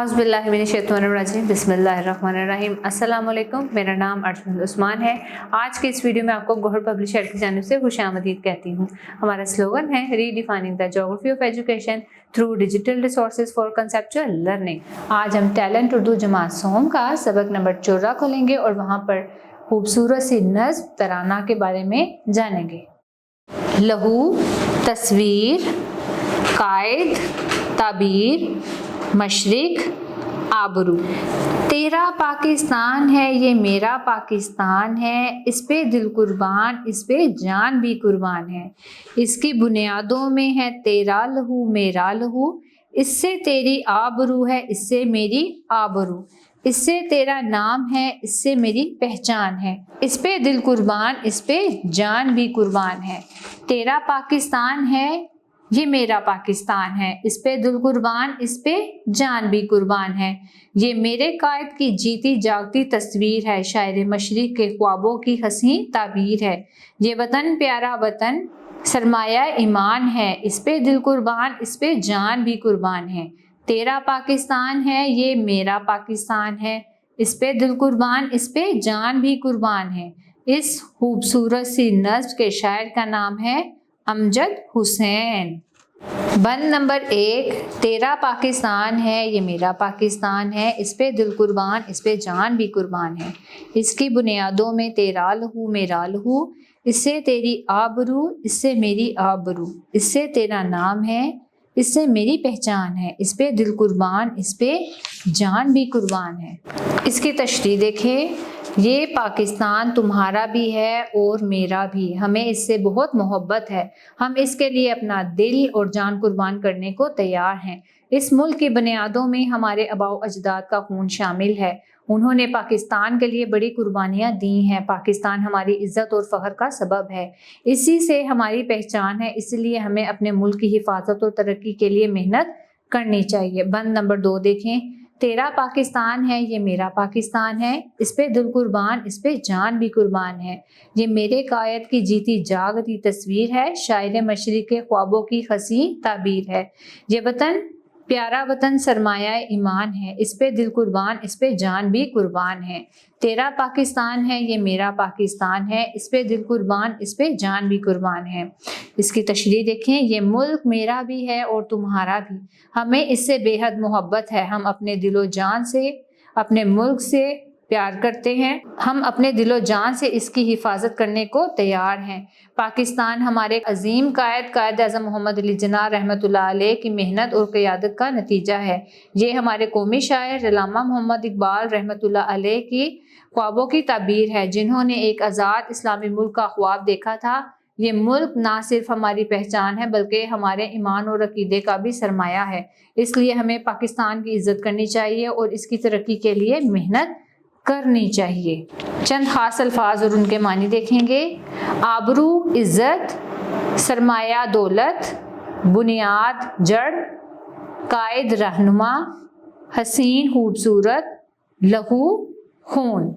औज़ुबिल्लाहिमिनश्शैतानिर्रजीम बिस्मिल्लाहिर्रहमानिर्रहीम। अस्सलाम वालेकुम। मेरा नाम अर्जुन उस्मान है। आज के इस वीडियो में आपको गौहर पब्लिशर की जानिब से खुशामदीद कहती हूँ। हमारा स्लोगन है redefining the geography of education through digital resources for conceptual learning. आज हम टैलेंट उर्दू जमात सोम का सबक नंबर 14 खोलेंगे और वहाँ पर खूबसूरत सी नज़्म तराना के बारे में जानेंगे। लहू, तस्वीर, कायद, ताबीर, मशरिक, आबरू। तेरा पाकिस्तान है ये मेरा पाकिस्तान है, इस पे दिल कुर्बान इस पे जान भी कुर्बान है। इसकी बुनियादों में है तेरा लहू मेरा लहू, इससे तेरी आबरू है इससे मेरी आबरू, इससे तेरा नाम है इससे मेरी पहचान है। इस पे दिल कुर्बान इस पे जान भी कुर्बान है। तेरा पाकिस्तान है ये मेरा पाकिस्तान है, इस पे दिल कुर्बान इस पे जान भी कुर्बान है। ये मेरे कायद की जीती जागती तस्वीर है, शायर मशरिक के ख्वाबों की हंसी ताबीर है। ये वतन प्यारा वतन सरमाया ईमान है, इस पे दिल कुर्बान इस पे जान भी कुर्बान है। तेरा पाकिस्तान है ये मेरा पाकिस्तान है, इस पे दिल कुर्बान इस पे जान भी कुर्बान है। इस खूबसूरत सी नज़्म के शायर का नाम है अमजद हुसैन। बंद नंबर 1, तेरा पाकिस्तान है ये मेरा पाकिस्तान है, इस पे दिल कुर्बान इस पे जान भी कुर्बान है। इसकी बुनियादों में तेरा लहू मेरा लहू, इससे तेरी आबरू इससे मेरी आबरू, इससे तेरा नाम है इससे मेरी पहचान है। इस पे दिल कुर्बान इस पे जान भी कुर्बान है। इसकी तशरीह देखें। ये पाकिस्तान तुम्हारा भी है और मेरा भी, हमें इससे बहुत मोहब्बत है, हम इसके लिए अपना दिल और जान कुर्बान करने को तैयार हैं। इस मुल्क की बुनियादों में हमारे आबाओ अजदाद का खून शामिल है, उन्होंने पाकिस्तान के लिए बड़ी कुर्बानियाँ दी हैं। पाकिस्तान हमारी इज़्ज़त और फ़ख्र का सबब है, इसी से हमारी पहचान है, इसलिए हमें अपने मुल्क की हिफाजत और तरक्की के लिए मेहनत करनी चाहिए। बंद नंबर 2 देखें। तेरा पाकिस्तान है ये मेरा पाकिस्तान है, इस पे दिल कुर्बान इस पे जान भी कुर्बान है। ये मेरे कायद की जीती जागती तस्वीर है, शायर मशरिक के ख्वाबों की हंसी ताबीर है। ये वतन प्यारा वतन सरमाया ईमान है, इस पे दिल कुर्बान इस पे जान भी कुर्बान है। तेरा पाकिस्तान है ये मेरा पाकिस्तान है, इस पे दिल कुर्बान इस पे जान भी कुर्बान है। इसकी तशरीह देखें। ये मुल्क मेरा भी है और तुम्हारा भी, हमें इससे बेहद मोहब्बत है, हम अपने दिलो जान से अपने मुल्क से प्यार करते हैं, हम अपने दिलो जान से इसकी हिफाजत करने को तैयार हैं। पाकिस्तान हमारे अजीम कायद आज़म मोहम्मद अली जिन्ना रहमतुल्लाह अलैह की मेहनत और क़यादत का नतीजा है। ये हमारे कौमी शायर अल्लामा मोहम्मद इकबाल रहमतुल्लाह अलैह की ख्वाबों की ताबीर है, जिन्होंने एक आज़ाद इस्लामी मुल्क का ख्वाब देखा था। ये मुल्क ना सिर्फ हमारी पहचान है बल्कि हमारे ईमान और अकीदे का भी सरमाया है, इसलिए हमें पाकिस्तान की इज़्ज़त करनी चाहिए और इसकी तरक्की के लिए मेहनत करनी चाहिए। चंद खास अल्फाज और उनके मानी देखेंगे। आबरू इज़्ज़त, सरमाया दौलत, बुनियाद जड़, कायद रहनुमा, हसीन खूबसूरत, लहू खून।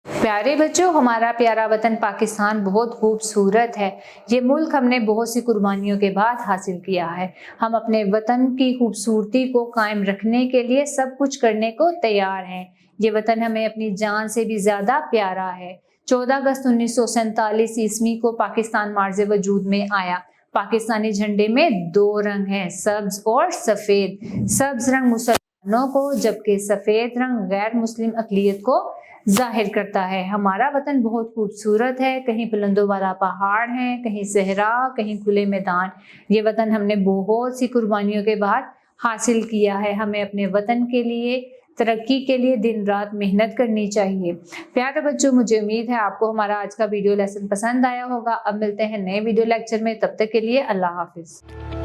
प्यारे बच्चों, हमारा प्यारा वतन पाकिस्तान बहुत खूबसूरत है। ये मुल्क हमने बहुत सी कुर्बानियों के बाद हासिल किया है। हम अपने वतन की खूबसूरती को कायम रखने के लिए सब कुछ करने को तैयार हैं। ये वतन हमें अपनी जान से भी ज़्यादा प्यारा है। 14 अगस्त 1947 ईस्वी को पाकिस्तान मार्ज़े वजूद में आया। पाकिस्तानी झंडे में 2 रंग हैं, सब्ज़ और सफ़ेद। सब्ज़ रंग मुसलमानों को जबकि सफ़ेद रंग गैर मुस्लिम अक़लियत को जाहिर करता है। हमारा वतन बहुत खूबसूरत है, कहीं बुलंदों वाला पहाड़ है, कहीं सहरा, कहीं खुले मैदान। ये वतन हमने बहुत सी कुर्बानियों के बाद हासिल किया है। हमें अपने वतन के लिए तरक्की के लिए दिन रात मेहनत करनी चाहिए। प्यारे बच्चों, मुझे उम्मीद है आपको हमारा आज का वीडियो लेसन पसंद आया होगा। अब मिलते हैं नए वीडियो लेक्चर में, तब तक के लिए अल्लाह हाफिज़।